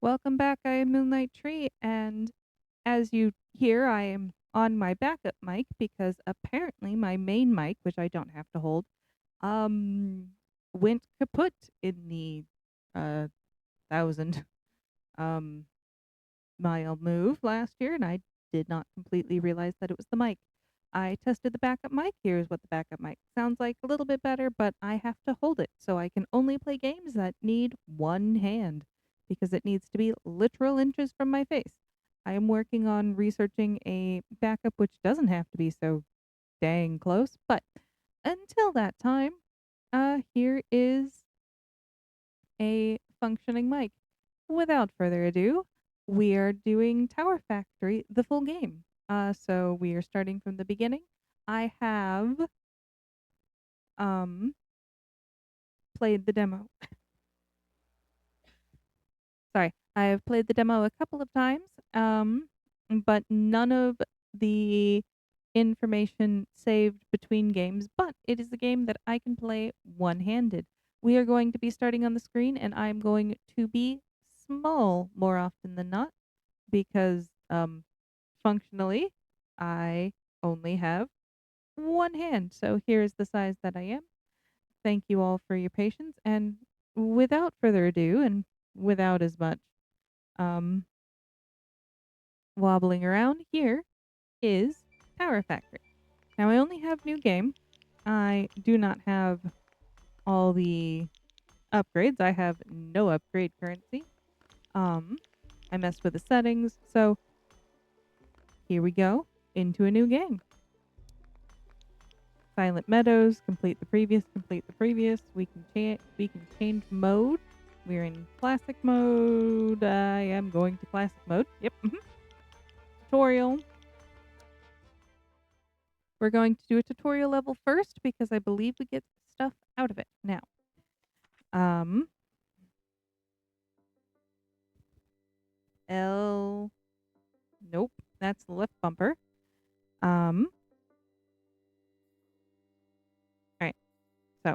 Welcome back. I am Moonlight Tree, and as you hear, I am on my backup mic because apparently my main mic, which I don't have to hold, um, went kaput in the 1,000 um mile move last year, and I did not completely realize that it was the mic. I tested the backup mic. Here's what the backup mic sounds like, a little bit better, but I have to hold it, so I can only play games that need one hand because it needs to be literal inches from my face. I am working on researching a backup which doesn't have to be so dang close, but until that time, here is a functioning mic. Without further ado, we are doing Tower Factory, the full game. So we are starting from the beginning. I have um played the demo. Sorry, I have played the demo a couple of times, but none of the information saved between games. But it is a game that I can play one-handed. We are going to be starting on the screen, and I'm going to be small more often than not because functionally I only have one hand. So here's the size that I am. Thank you all for your patience. And without further ado, and without as much um, wobbling around, here is Tower Factory. Now I only have new game. I do not have all the upgrades. I have no upgrade currency. Um, I messed with the settings. So here we go into a new game. Silent Meadows, complete the previous, complete the previous. We can change mode. We're in classic mode. I am going to classic mode. Yep. Tutorial. We're going to do a tutorial level first because I believe we get stuff out of it. Now, um, L. Nope, that's the left bumper. All right. So,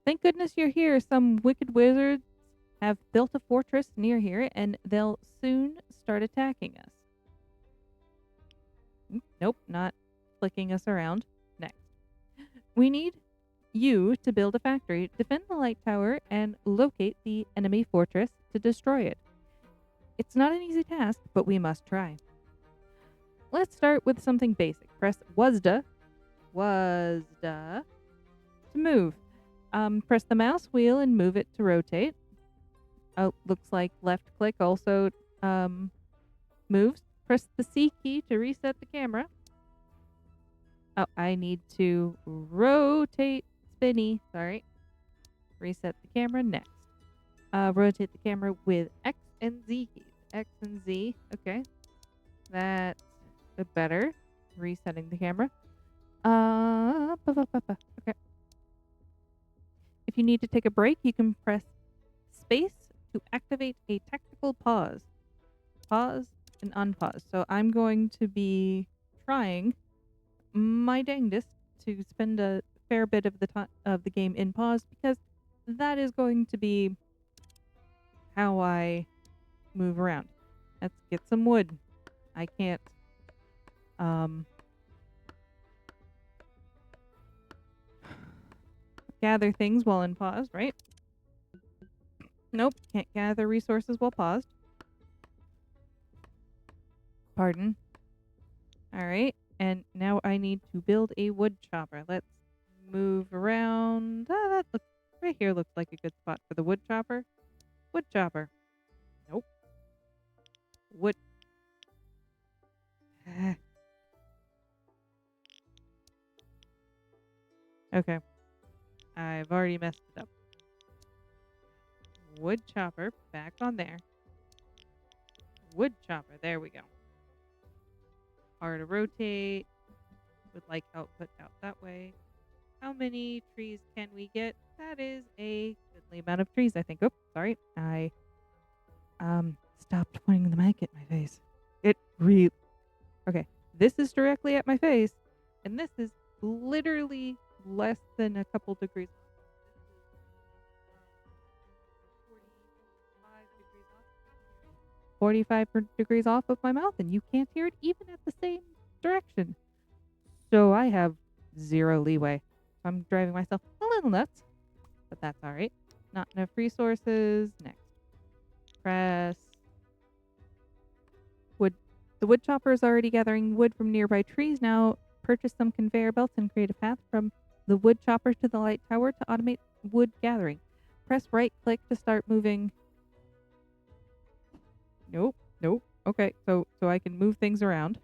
thank goodness you're here. Some wicked wizards have built a fortress near here, and they'll soon start attacking us. Nope, not flicking us around. Next. We need you to build a factory, defend the light tower, and locate the enemy fortress to destroy it. It's not an easy task, but we must try. Let's start with something basic. Press WASD to move. Press the mouse wheel and move it to rotate. Oh, looks like left click also moves. Press the C key to reset the camera. Oh, I need to rotate spinny. Sorry. Reset the camera next. Rotate the camera with X and Z keys. X and Z. Okay. That's better. Resetting the camera. Okay. If you need to take a break, you can press space to activate a tactical pause. Pause and unpause. So I'm going to be trying my dangest to spend a fair bit of the time of the game in pause because that is going to be how I move around. Let's get some wood. I can't gather things while in pause, right? Nope, can't gather resources while paused. Pardon. All right, and now I need to build a wood chopper. Let's move around. That looks right here. Looks like a good spot for the wood chopper. Wood chopper. Nope. Wood. Okay, I've already messed it up. Wood chopper back on there. Wood chopper. There we go. R to rotate. Would like output out that way. How many trees can we get? That is a goodly amount of trees, I think. Oh, sorry. I stopped pointing the mic at my face. Okay. This is directly at my face, and this is literally less than a couple degrees off. This is 45 degrees off. 45 degrees off of my mouth and you can't hear it even at the same direction. So I have zero leeway. I'm driving myself a little nuts, but that's all right. Not enough resources. Next. Press wood. The wood chopper is already gathering wood from nearby trees. Now purchase some conveyor belts and create a path from the wood chopper to the light tower to automate wood gathering. Press right click to start moving. Nope. Nope. Okay, so I can move things around.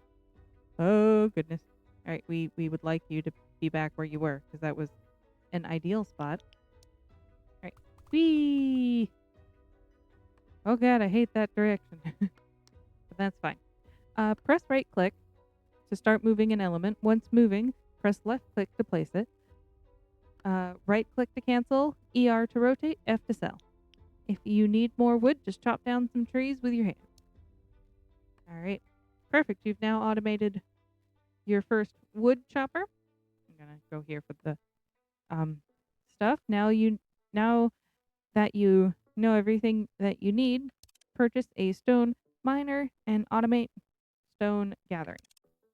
Oh goodness. All right, we would like you to be back where you were because that was an ideal spot. All right. Whee! Oh god, I hate that direction. But that's fine. Press right click to start moving an element. Once moving, press left click to place it. Right click to cancel, ER to rotate, F to sell. If you need more wood, just chop down some trees with your hand. All right. Perfect. You've now automated your first wood chopper. I'm going to go here for the stuff. Now that you know everything that you need, purchase a stone miner and automate stone gathering.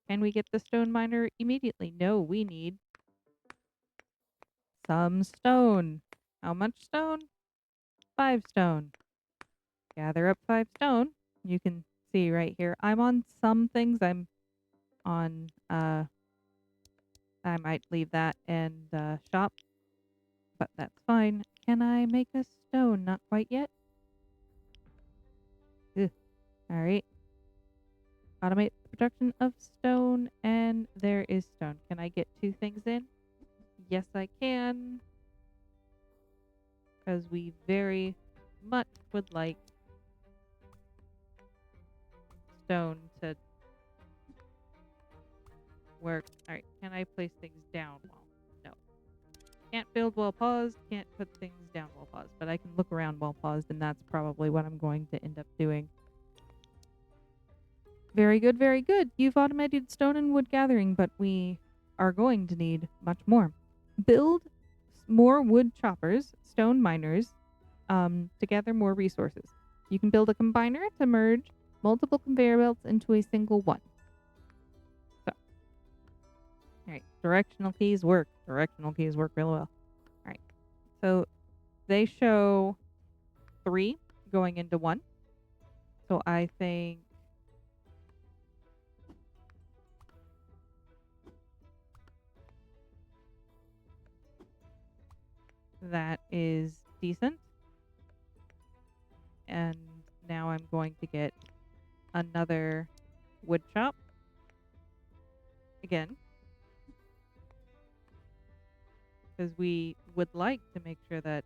Can we get the stone miner immediately? No, we need some stone. How much stone? 5 stone. Gather up 5 stone. You can see right here. I'm on some things. I'm on, I might leave that and shop, but that's fine. Can I make a stone? Not quite yet. Ugh. All right. Automate the production of stone, and there is stone. Can I get 2 things in? Yes, I can. Because we very much would like stone to work. All right, can I place things down while? No. Can't build while paused, can't put things down while paused, but I can look around while paused, and that's probably what I'm going to end up doing. Very good, very good. You've automated stone and wood gathering, but we are going to need much more. Build more wood choppers, stone miners, to gather more resources. You can build a combiner to merge multiple conveyor belts into a single one. So, all right, directional keys work. Directional keys work really well. All right, so they show 3 going into 1. So I think that is decent. And now I'm going to get another wood chop again, because we would like to make sure that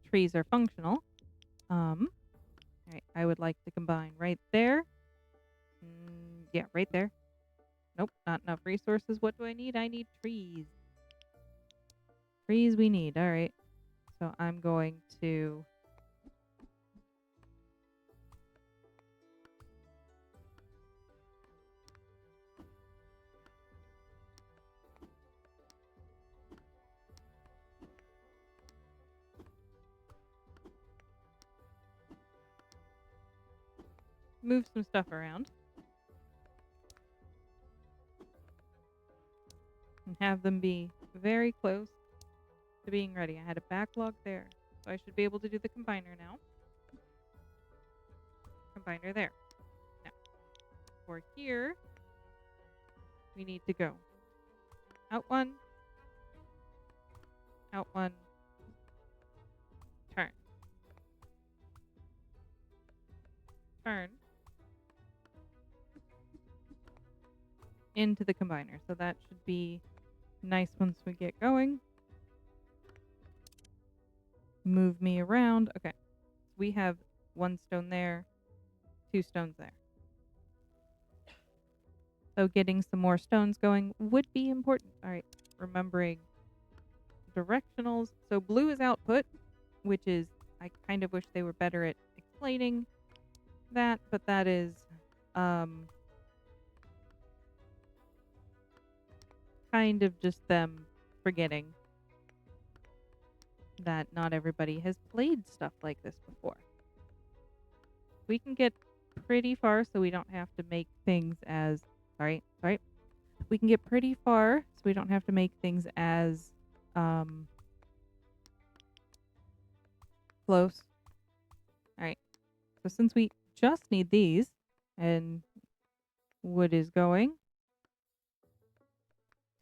trees are functional. All right, I would like to combine right there. Yeah, right there. Nope, not enough resources. What do I need? I need trees. Trees we need. All right. So I'm going to move some stuff around and have them be very close to being ready. I had a backlog there, so I should be able to do the combiner now. Combiner there. Now, for here, we need to go out 1, out 1, turn, turn, into the combiner. So that should be nice once we get going. Move me around. Okay. We have 1 stone there, 2 stones there. So getting some more stones going would be important. All right. Remembering directionals. So blue is output, which is, I kind of wish they were better at explaining that, but that is kind of just them forgetting that not everybody has played stuff like this before. We can get pretty far so we don't have to make things as sorry. We can get pretty far so we don't have to make things as close. Alright. So since we just need these and wood is going,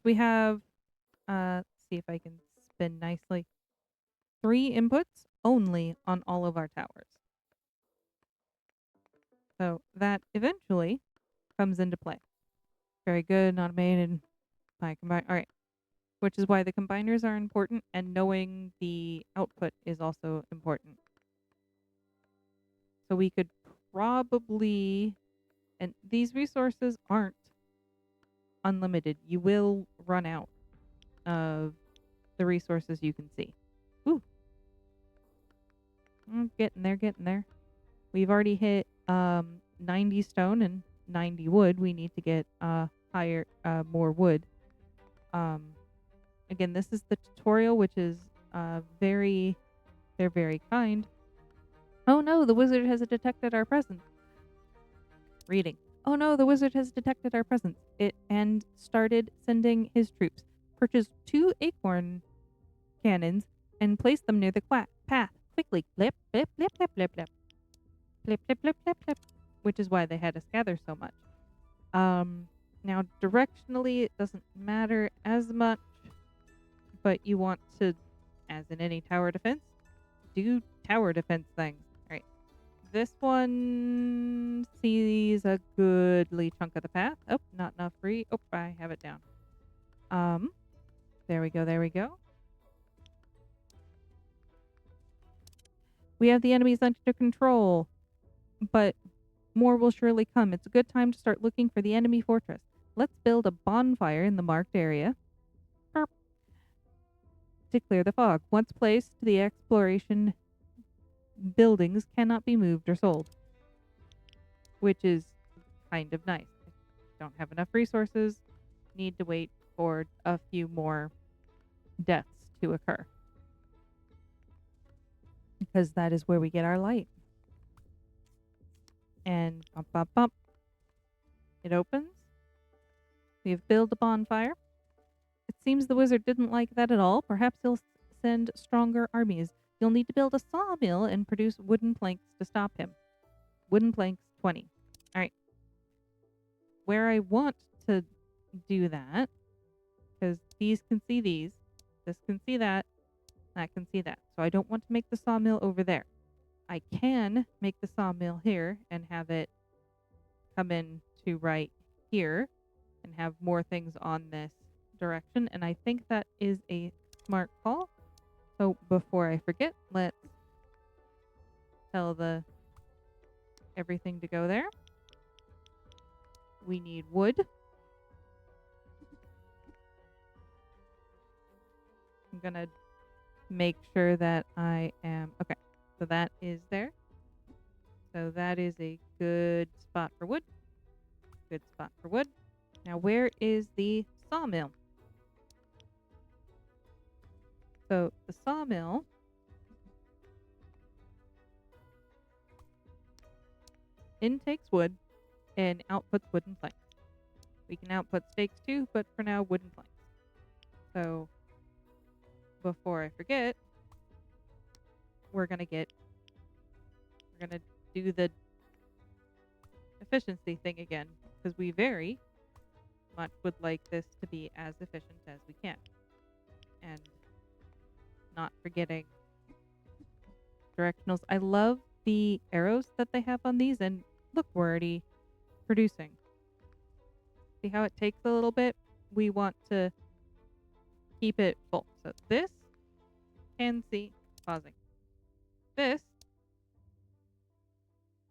we have let's see if I can spin nicely. 3 inputs only on all of our towers. So that eventually comes into play. Very good, automated by combine. All right, which is why the combiners are important, and knowing the output is also important. So we could probably, and these resources aren't unlimited. You will run out of the resources you can see. Ooh, getting there. We've already hit 90 stone and 90 wood. We need to get higher, more wood. Again, this is the tutorial, which is they're very kind. Oh no, the wizard has detected our presence. Reading. Oh no, the wizard has detected our presence. And started sending his troops. Purchase 2 acorn cannons and place them near the path. Quickly. Blip, blip, blip, blip, blip, blip. Blip, blip, blip, blip, blip. Which is why they had us gather so much. Now directionally it doesn't matter as much, but you want to, as in any tower defense, do tower defense things. Alright. This one sees a goodly chunk of the path. Oh, not enough free. Oh, I have it down. There we go. We have the enemies under control, but more will surely come. It's a good time to start looking for the enemy fortress. Let's build a bonfire in the marked area to clear the fog. Once placed, the exploration buildings cannot be moved or sold, which is kind of nice. Don't have enough resources, need to wait for a few more deaths to occur, because that is where we get our light. And bump, bump, bump. It opens. We have built a bonfire. It seems the wizard didn't like that at all. Perhaps he'll send stronger armies. You'll need to build a sawmill and produce wooden planks to stop him. Wooden planks 20. Alright. Where I want to do that, because these can see these, this can see that can see that. So I don't want to make the sawmill over there. I can make the sawmill here and have it come in to right here and have more things on this direction, and I think that is a smart call. So before I forget, let's tell everything to go there. We need wood. I'm gonna make sure that I am okay. So that is there. So that is a good spot for wood. Good spot for wood. Now where is the sawmill? So the sawmill intakes wood and outputs wooden planks. We can output stakes too, but for now, wooden planks. So before I forget, we're gonna do the efficiency thing again, because we very much would like this to be as efficient as we can. And not forgetting directionals. I love the arrows that they have on these, and look, we're already producing. See how it takes a little bit? We want to keep it full. So this can see, pausing. This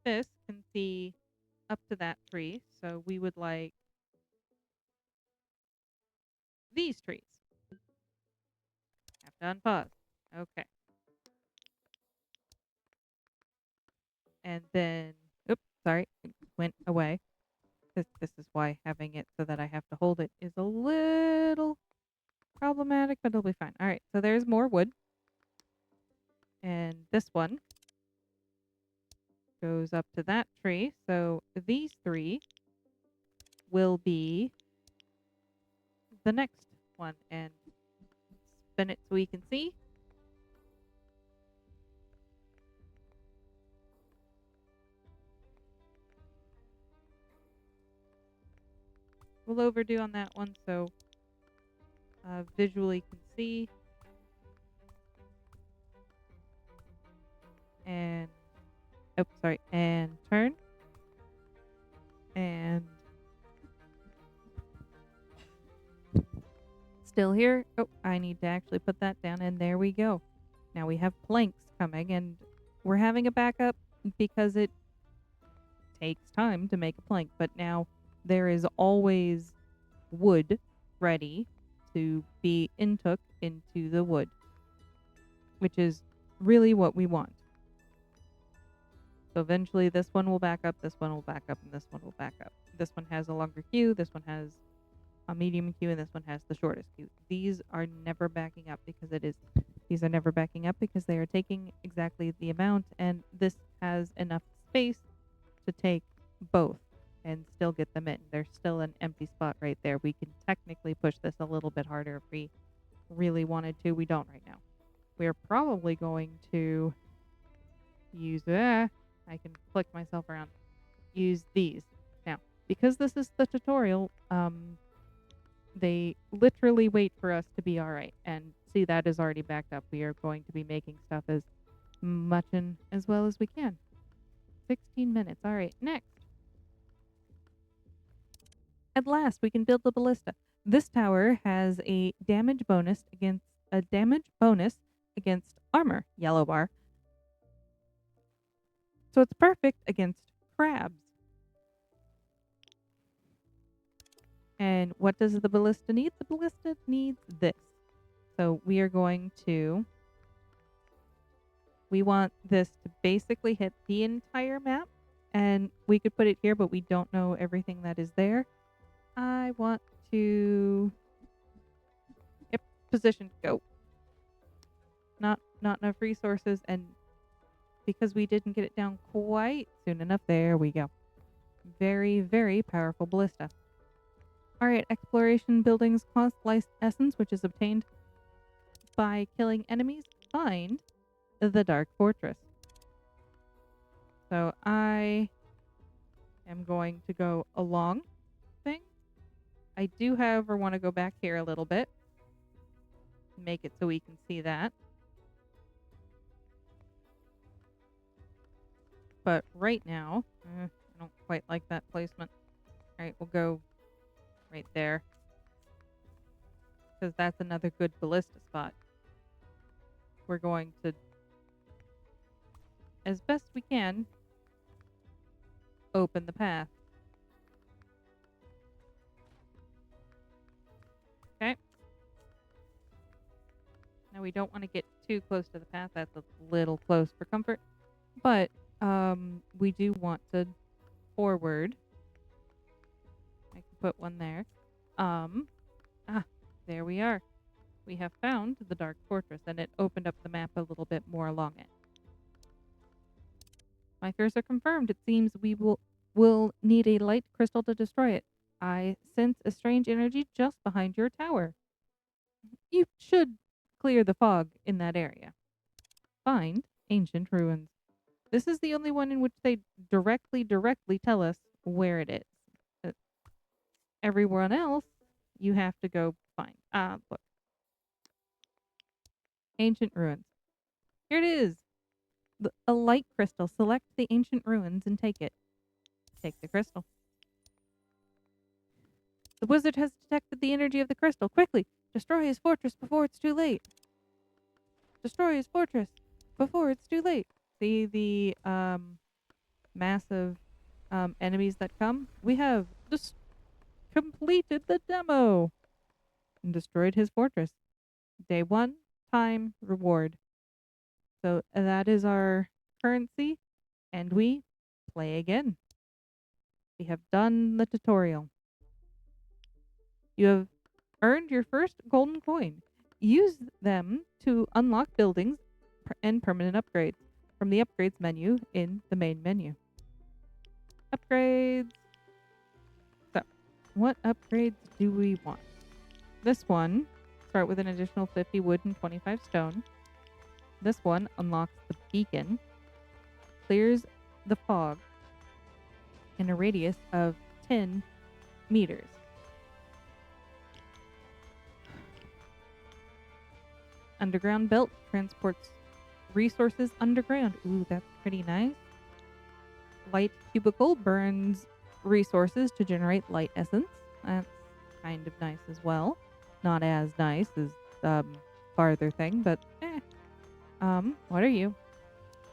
can see up to that tree. So we would like these trees. Have to unpause. Okay. And then, oops, sorry, it went away. This is why having it so that I have to hold it is a little problematic, but it'll be fine. All right, so there's more wood. And this one goes up to that tree. So these three will be the next one. And spin it so we can see. We'll overdo on that one so visually can see. And, oh, sorry, and turn. And still here. Oh, I need to actually put that down, and there we go. Now we have planks coming, and we're having a backup because it takes time to make a plank, but now there is always wood ready to be intook into the wood, which is really what we want. So eventually this one will back up, this one will back up, and this one will back up. This one has a longer queue, this one has a medium queue, and this one has the shortest queue. These are never backing up because these are never backing up because they are taking exactly the amount, and this has enough space to take both and still get them in. There's still an empty spot right there. We can technically push this a little bit harder if we really wanted to. We don't right now. We're probably going to use I can flick myself around. Use these. Now, because this is the tutorial, they literally wait for us to be alright. And see, that is already backed up. We are going to be making stuff as much and as well as we can. 16 minutes. Alright, next. At last, we can build the ballista. This tower has a damage bonus against armor, yellow bar. So it's perfect against crabs. And what does the ballista need? The ballista needs this. So we want this to basically hit the entire map. And we could put it here, but we don't know everything that is there. I want to... Yep, position, go. Not enough resources, and because we didn't get it down quite soon enough, there we go. Very, very powerful ballista. Alright, exploration buildings cost life essence, which is obtained by killing enemies. Find the Dark Fortress. So I am going to go along thing. I do, however, want to go back here a little bit. Make it so we can see that. But right now, I don't quite like that placement. Alright, we'll go right there. Because that's another good ballista spot. We're going to, as best we can, open the path. Okay. Now we don't want to get too close to the path. That's a little close for comfort. But we do want to forward. I can put one there. There we are. We have found the Dark Fortress, and it opened up the map a little bit more along it. My fears are confirmed. It seems we will need a light crystal to destroy it. I sense a strange energy just behind your tower. You should clear the fog in that area. Find ancient ruins. This is the only one in which they directly tell us where it is. Everyone else, you have to go find. Look. Ancient ruins. Here it is. A light crystal. Select the ancient ruins and take it. Take the crystal. The wizard has detected the energy of the crystal. Quickly, destroy his fortress before it's too late. Destroy his fortress before it's too late. See the massive enemies that come? We have just completed the demo and destroyed his fortress. Day 1, time, reward. So that is our currency, and we play again. We have done the tutorial. You have earned your first golden coin. Use them to unlock buildings and permanent upgrades from the upgrades menu in the main menu. Upgrades. So, what upgrades do we want? This one, start with an additional 50 wood and 25 stone. This one unlocks the beacon, clears the fog in a radius of 10 meters. Underground belt transports resources underground. Ooh, that's pretty nice. Light cubicle burns resources to generate light essence. That's kind of nice as well. Not as nice as farther thing, but eh. What are you?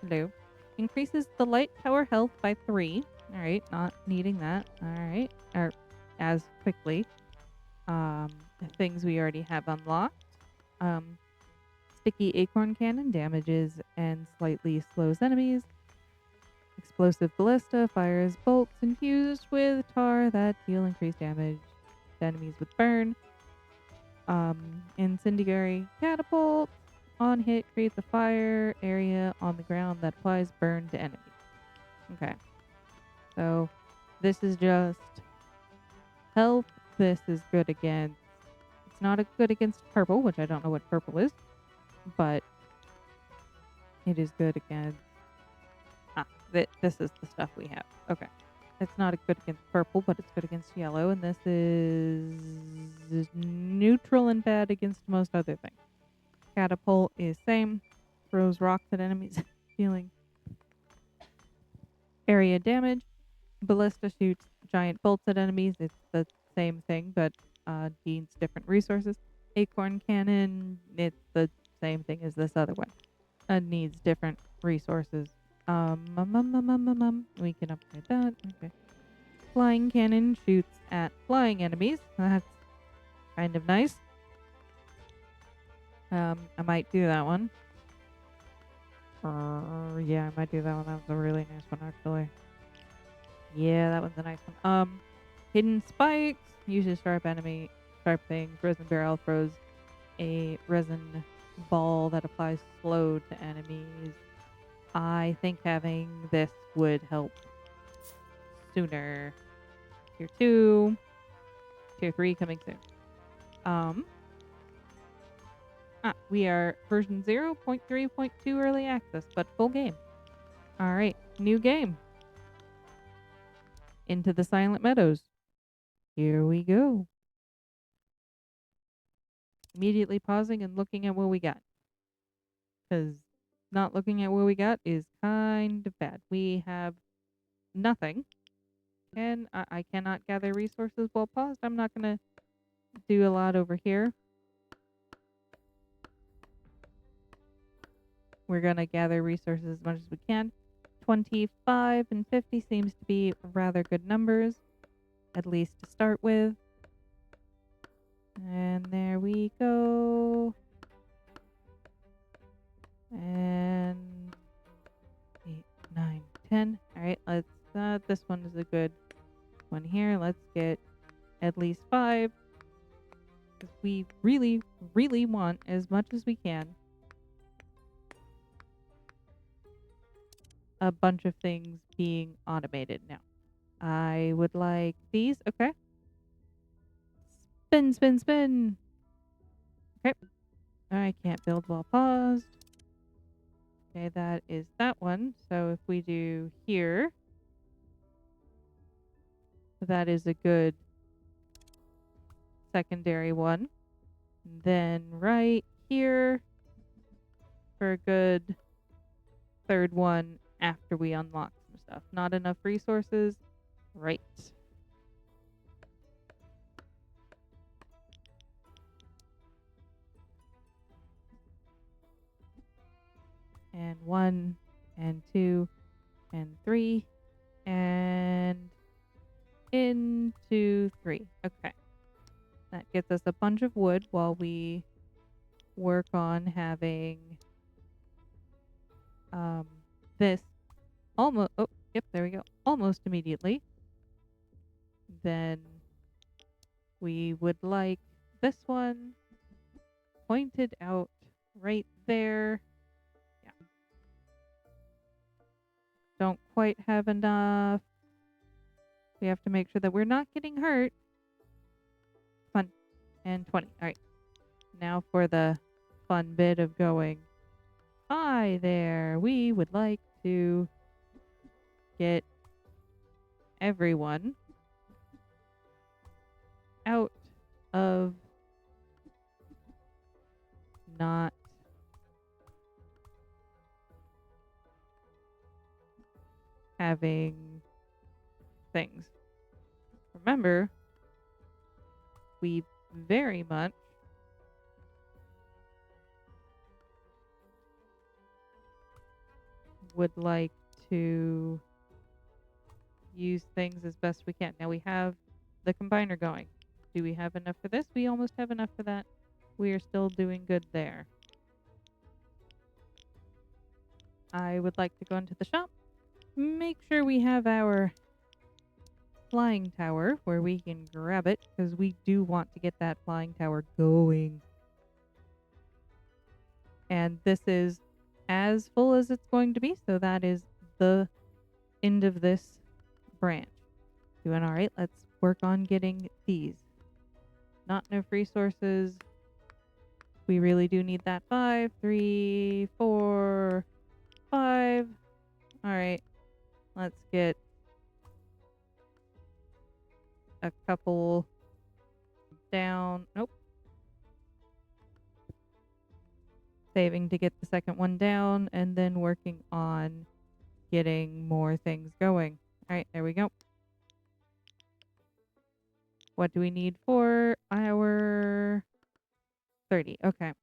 Hello. Increases the light tower health by 3. Alright, not needing that. Alright. Or as quickly. Things we already have unlocked. Sticky acorn cannon damages and slightly slows enemies. Explosive ballista fires bolts infused with tar that deal increased damage to enemies with burn. Incendiary catapult on hit creates a fire area on the ground that applies burn to enemies. Okay. So this is just health. This is good against. It's not a good against purple, which I don't know what purple is, but it is good against. This is the stuff we have. Okay. It's not a good against purple, but it's good against yellow, and this is neutral and bad against most other things. Catapult is same. Throws rocks at enemies, dealing area damage. Ballista shoots giant bolts at enemies. It's the same thing, but needs different resources. Acorn cannon, it's the same thing as this other one. Needs different resources. We can upgrade that. Okay. Flying cannon shoots at flying enemies. That's kind of nice. I might do that one. Yeah, I might do that one. That was a really nice one, actually. Yeah, that one's a nice one. Hidden spikes uses sharp things. Resin barrel throws a resin ball that applies slow to enemies. I think having this would help sooner. Tier 2, Tier 3 coming soon. We are version 0.3.2 early access, but full game. Alright, new game. Into the Silent Meadows. Here we go. Immediately pausing and looking at what we got. Because not looking at what we got is kind of bad. We have nothing. And I cannot gather resources while paused. I'm not going to do a lot over here. We're going to gather resources as much as we can. 25 and 50 seems to be rather good numbers, at least to start with. And there we go. And 8, 9, 10. Alright, let's, this one is a good one here. Let's get at least 5. Because we really, really want as much as we can. A bunch of things being automated now. I would like these. Okay. Spin, spin, spin. Okay. I can't build while paused. Okay, that is that one. So if we do here, that is a good secondary one. Then right here for a good third one after we unlock some stuff. Not enough resources. Right. And 1 and 2 and 3 and into 3. Okay. That gets us a bunch of wood while we work on having this almost, oh, yep, there we go. Almost immediately. then we would like this one pointed out right there. Yeah. Don't quite have enough. We have to make sure that we're not getting hurt. Fun. And 20. All right. Now for the fun bit of going. Hi there. We would like to get everyone out of not having things. Remember, we very much would like to use things as best we can. Now we have the combiner going. Do we have enough for this? We almost have enough for that. We are still doing good there. I would like to go into the shop, make sure we have our flying tower where we can grab it, because we do want to get that flying tower going. And this is as full as it's going to be, so that is the end of this branch. Doing all right. Let's work on getting these. Not enough resources. We really do need that 5, 3, 4, 5. All right. Let's get a couple down. Nope. Saving to get the second one down and then working on getting more things going. All right, there we go. What do we need for our 30? Okay.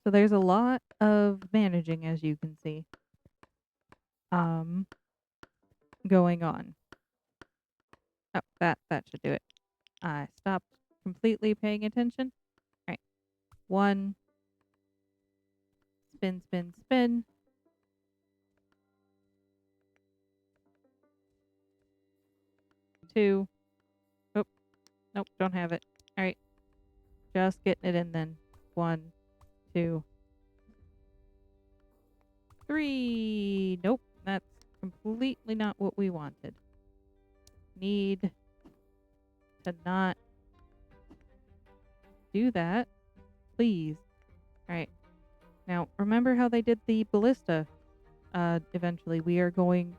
So there's a lot of managing, as you can see, going on. Oh, that should do it. I stopped completely paying attention. All right. 1. Spin, spin, spin. 2. Oh, nope, don't have it. All right. Just getting it in then. 1, 2, 3. Nope, that's completely not what we wanted. Need to not do that, please. All right. Now, remember how they did the ballista? Eventually, we are going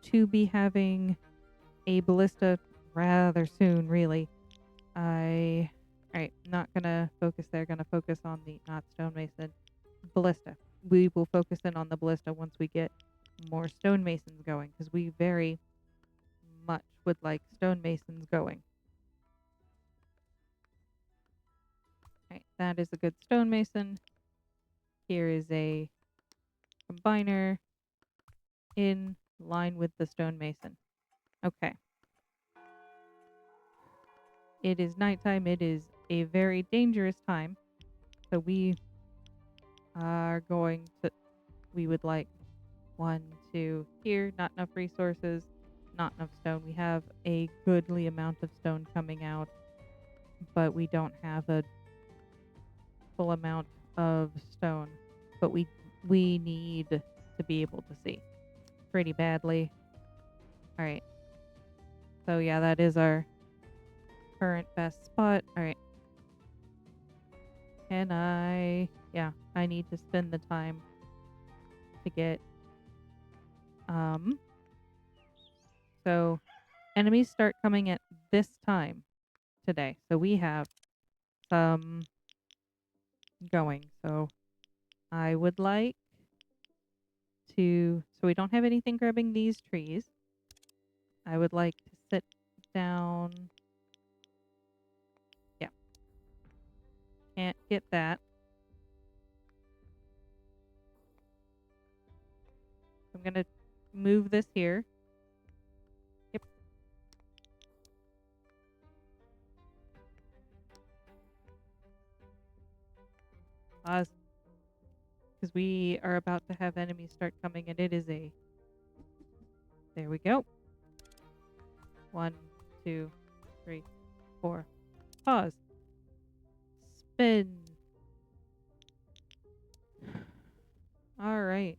to be having a ballista rather soon, really. All right, not gonna focus there. Gonna focus on the not stonemason ballista. We will focus in on the ballista once we get more stonemasons going, because we very much would like stonemasons going. All right, that is a good stonemason. Here is a combiner in line with the stonemason. Okay. It is nighttime. It is a very dangerous time. So we are going to, we would like 1, 2 here. Not enough resources, not enough stone. We have a goodly amount of stone coming out, but we don't have a full amount of stone. But we need to be able to see pretty badly. All right. So yeah, that is our current best spot. All right. Can I... Yeah, I need to spend the time to get... So, enemies start coming at this time today. So we have some going. So, I would like to... So we don't have anything grabbing these trees. I would like to sit down... Yeah. Can't get that. I'm going to move this here. Yep. Pause. because we are about to have enemies start coming, and it is a... There we go. 1, 2, 3, 4. Pause. Spin. All right.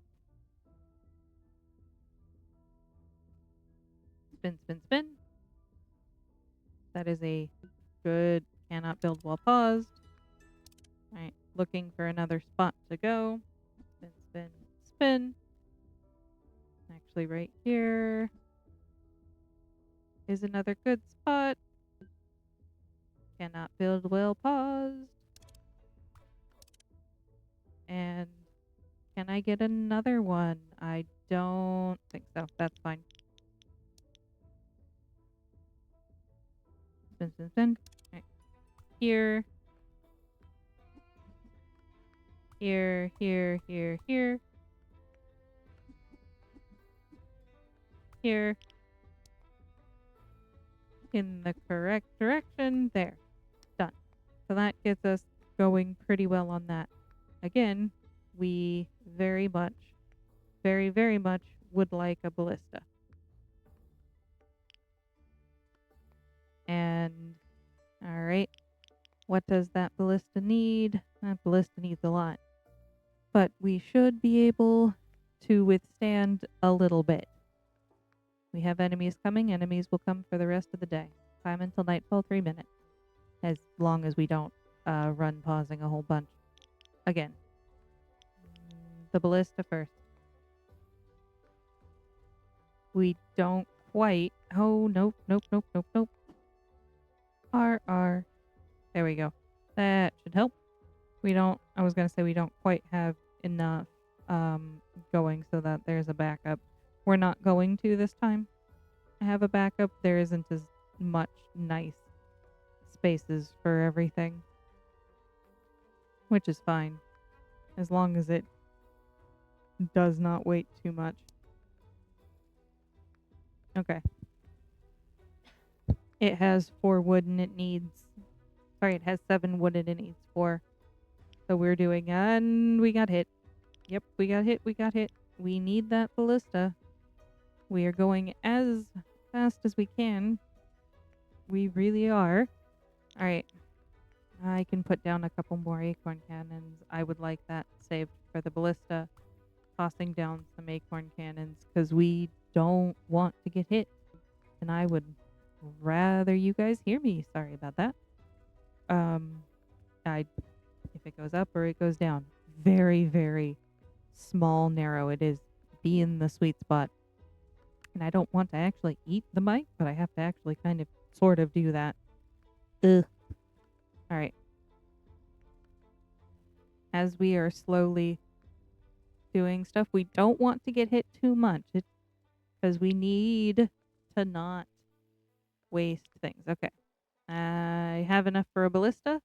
Spin, spin, spin. That is a good cannot build while paused. All right. Looking for another spot to go. Spin, spin, spin. Actually, right here is another good spot. Cannot build while paused. And can I get another one? I don't think so. That's fine. Spin, spin, spin. Right. Here. Here, here, here, here. Here. In the correct direction. There. Done. So that gets us going pretty well on that. Again, we very much, very, very much would like a ballista. And, alright. What does that ballista need? That ballista needs a lot. But we should be able to withstand a little bit. We have enemies coming. Enemies will come for the rest of the day. Time until nightfall, 3 minutes. As long as we don't run pausing a whole bunch. Again. The ballista first. We don't quite... Oh, nope, nope, nope, nope, nope. R. There we go. That should help. We don't... I was going to say we don't quite have enough going so that there's a backup. We're not going to this time have a backup. There isn't as much nice spaces for everything. Which is fine. As long as it does not wait too much. Okay. It has 4 wood and it needs... Sorry, it has 7 wood and it needs 4. So we're doing... And we got hit. Yep, we got hit, we got hit. We need that ballista. We are going as fast as we can. We really are. Alright. I can put down a couple more acorn cannons. I would like that saved for the ballista. Tossing down some acorn cannons because we don't want to get hit. And I would rather you guys hear me. Sorry about that. If it goes up or it goes down. Very, very small, narrow. It is be in the sweet spot. And I don't want to actually eat the mic, but I have to actually kind of sort of do that. Ugh. Alright. As we are slowly doing stuff, we don't want to get hit too much. Because we need to not waste things. Okay. I have enough for a ballista.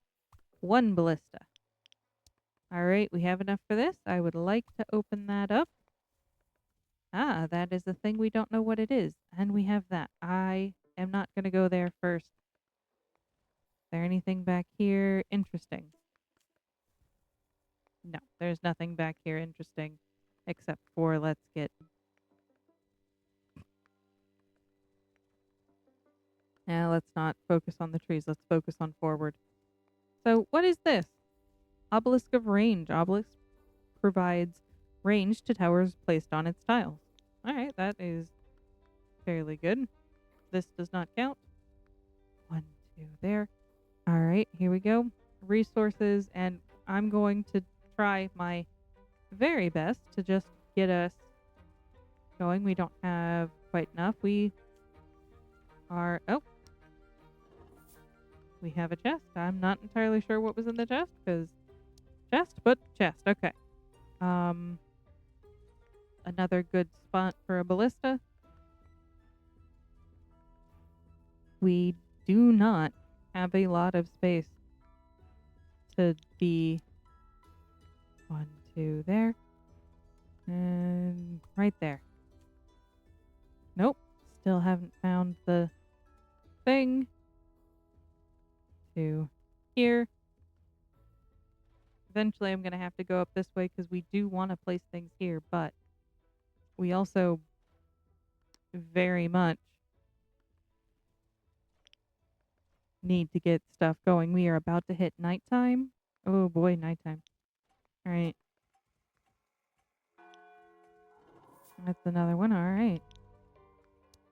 1 ballista. Alright, we have enough for this. I would like to open that up. Ah, that is the thing we don't know what it is. And we have that. I am not going to go there first. Is there anything back here interesting? No, there's nothing back here interesting. Except for let's get... Now let's not focus on the trees. Let's focus on forward. So what is this? Obelisk of range. Obelisk provides range to towers placed on its tiles. Alright, that is fairly good. This does not count. 1, 2, there. Alright, here we go. Resources, and I'm going to try my very best to just get us going. We don't have quite enough. We are... Oh. We have a chest. I'm not entirely sure what was in the chest, because... Chest, but chest. Okay. Another good spot for a ballista. We do not have a lot of space to be 1, 2 there. And right there. Nope. Still haven't found the thing. 2 here. Eventually, I'm going to have to go up this way because we do want to place things here, but we also very much need to get stuff going. We are about to hit nighttime. Oh boy, nighttime. All right. That's another one. All right.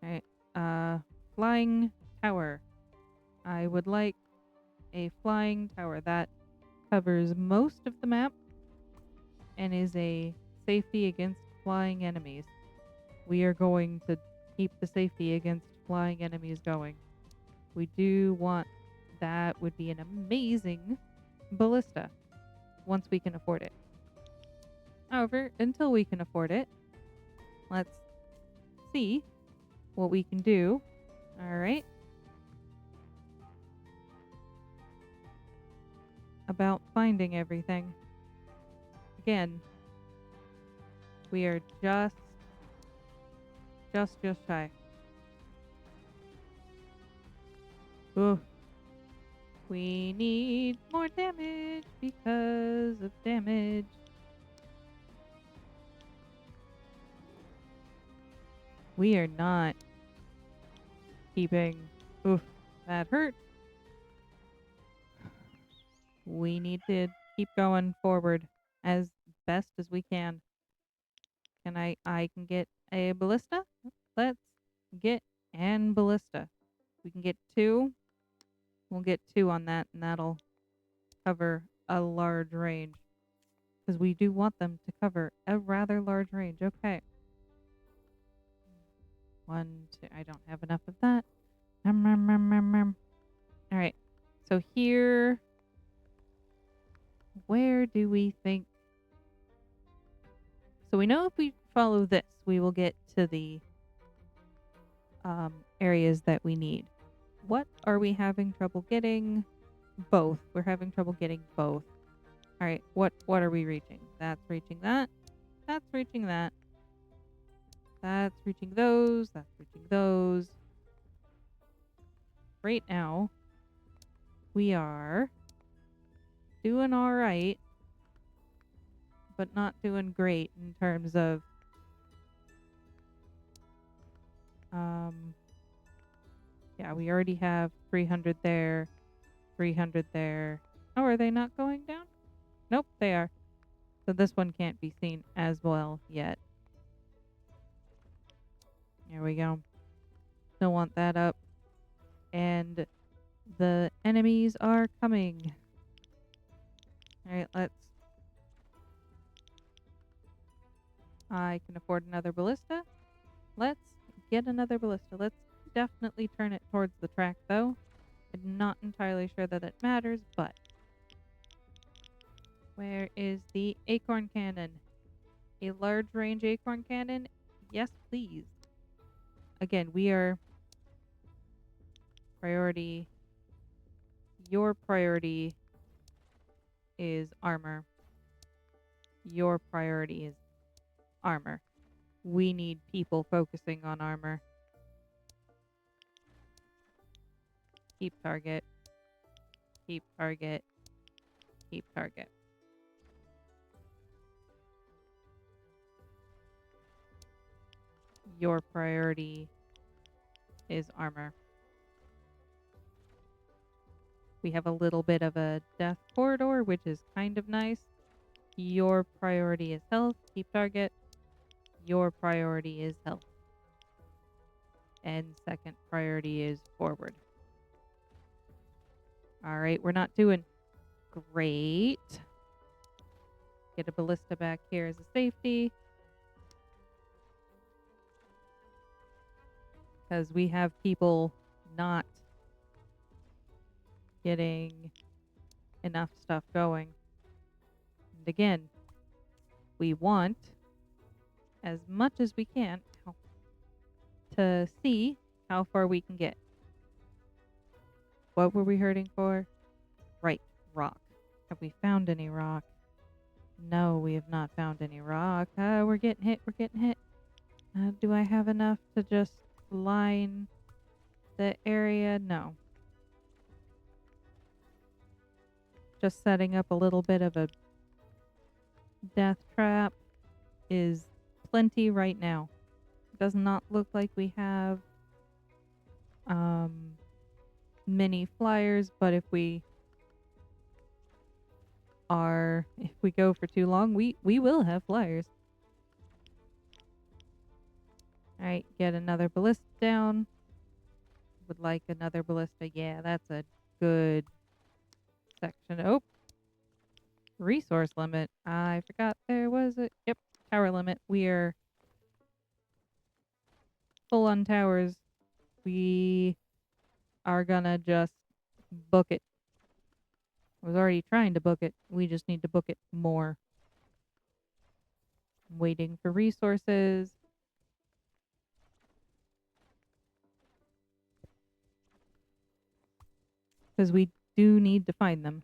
All right. Flying tower. I would like a flying tower that covers most of the map and is a safety against flying enemies. We are going to keep the safety against flying enemies going. We do want that would be an amazing ballista once we can afford it. However, until we can afford it, let's see what we can do. All right. About finding everything. Again, we are just shy. Ooh. We need more damage because of damage. We are not keeping. Oof, that hurt. We need to keep going forward as best as we can. I can get a ballista? Let's get an ballista. We can get 2. We'll get 2 on that, and that'll cover a large range. Because we do want them to cover a rather large range. Okay. 1, 2. I don't have enough of that. Alright. So here. Where do we think? So we know if we follow this, we will get to the areas that we need. What are we having trouble getting? Both. We're having trouble getting both. All right. What are we reaching? That's reaching that. That's reaching that. That's reaching those. That's reaching those. Right now, we are doing all right, but not doing great in terms of yeah, we already have 300 there, 300 there. Oh, are they not going down? Nope, they are. So this one can't be seen as well yet. There we go. Don't want that up. And the enemies are coming. Alright, I can afford another ballista. Let's get another ballista. Let's definitely turn it towards the track, though. I'm not entirely sure that it matters, but... Where is the acorn cannon? A large range acorn cannon? Yes, please. Again, we are... Priority... Your priority is armor. Your priority is armor. We need people focusing on armor. Keep target. Keep target. Keep target. Your priority is armor. We have a little bit of a death corridor, which is kind of nice. Your priority is health. Keep target. Your priority is health. And second priority is forward. All right, we're not doing great. Get a ballista back here as a safety. Because we have people not getting enough stuff going. And again, we want as much as we can to see how far we can get. What were we hurting for? Right, rock. Have we found any rock? No, we have not found any rock. We're getting hit. We're getting hit. Do I have enough to just line the area? No. Just setting up a little bit of a Death trap is plenty right now. Does not look like we have um many flyers, but if we go for too long, we will have flyers. All right, get another ballista down. Would like another ballista. Yeah, that's a good section. Oh, resource limit. I forgot there was a yep, tower limit. We are full on towers. We are gonna just book it. I was already trying to book it. We just need to book it more. Waiting for resources. Because we do need to find them.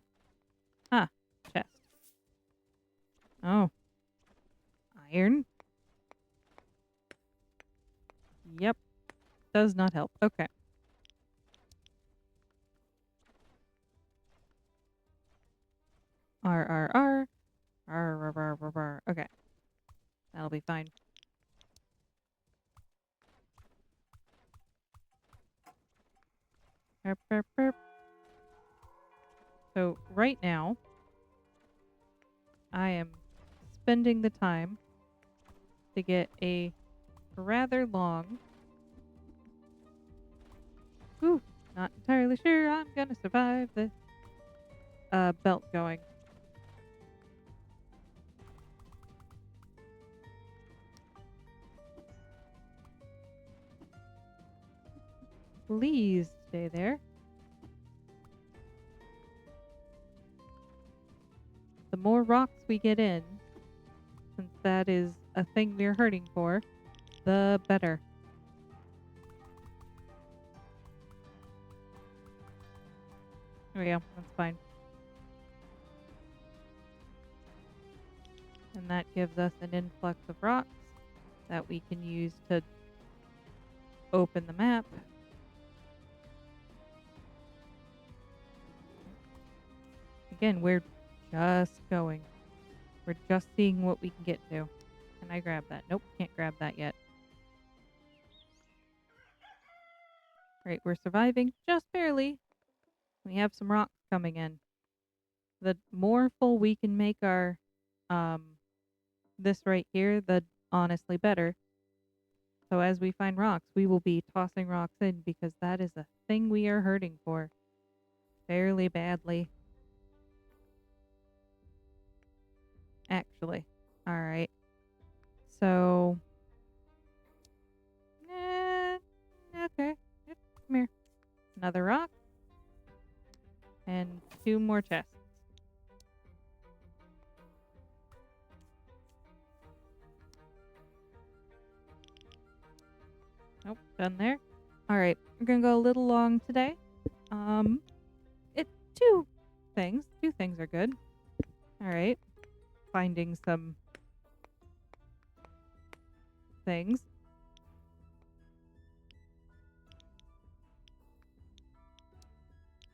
Ah, chest. Oh, iron. Yep, does not help. Okay. R, R, R. R, R, R, R, R. Okay. That'll be fine. Burp, burp, burp. So right now, I am spending the time to get a rather long, whew, not entirely sure I'm gonna survive this, belt going. Please stay there. The more rocks we get in, since that is a thing we're hurting for, the better. There we go. That's fine. And that gives us an influx of rocks that we can use to open the map. Again, we're just going. We're just seeing what we can get to. Can I grab that? Nope, can't grab that yet. Right, we're surviving just barely. We have some rocks coming in. The more full we can make our this right here, the honestly better. So as we find rocks, we will be tossing rocks in because that is a thing we are hurting for fairly badly. Actually. Alright. So okay. Yep, come here. Another rock. And 2 more chests. Nope, done there. Alright, we're gonna go a little long today. It two things. 2 things are good. Alright. Finding some things.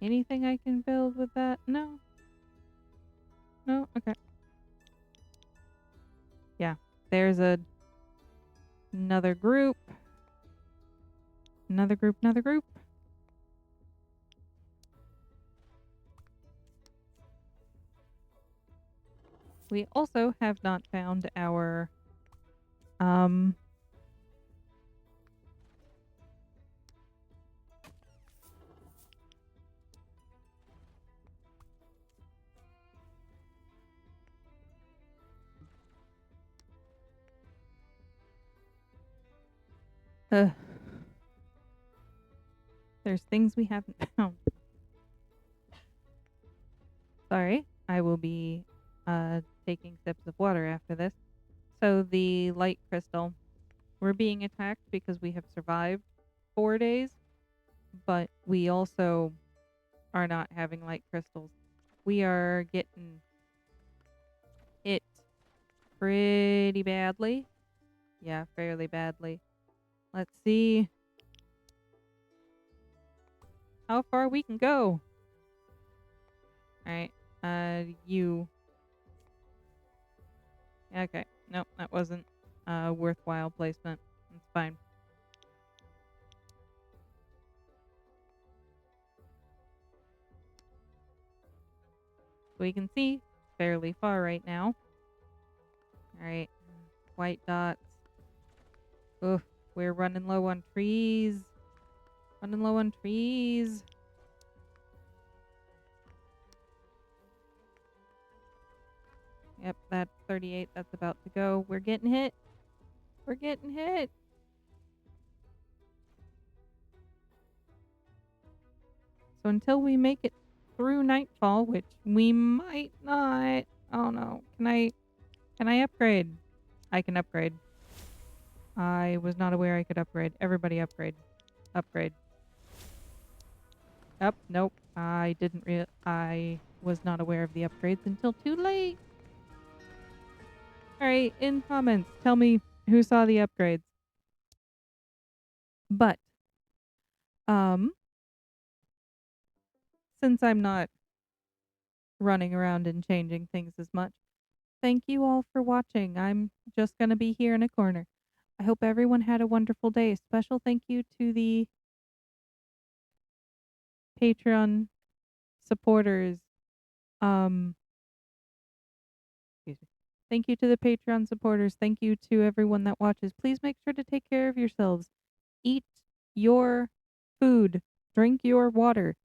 Anything I can build with that? No. No? Okay. Yeah. There's another group. Another group, another group. We also have not found our there's things we haven't found. Sorry, I will be taking sips of water after this. So the light crystal, we're being attacked because we have survived 4 days, but we also are not having light crystals. We are getting hit pretty badly. Yeah, fairly badly. Let's see how far we can go. Alright, you Okay. Nope, that wasn't a worthwhile placement. It's fine. We can see fairly far right now. Alright. White dots. Ugh, we're running low on trees. Running low on trees. Yep, that's 38. That's about to go. We're getting hit. We're getting hit. So until we make it through nightfall, which we might not. Oh no. Can I upgrade? I can upgrade. I was not aware I could upgrade. Everybody upgrade. Upgrade. Up, nope. I was not aware of the upgrades until too late. Alright, in comments, tell me who saw the upgrades. But, um, since I'm not running around and changing things as much, thank you all for watching. I'm just gonna be here in a corner. I hope everyone had a wonderful day. Special thank you to the Patreon supporters. Um, excuse me. Thank you to the Patreon supporters. Thank you to everyone that watches. Please make sure to take care of yourselves. Eat your food. Drink your water.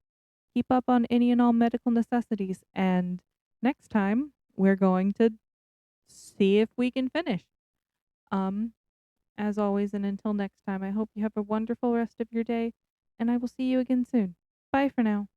Keep up on any and all medical necessities. And next time, we're going to see if we can finish. Um, as always, and until next time, I hope you have a wonderful rest of your day, and I will see you again soon. Bye for now.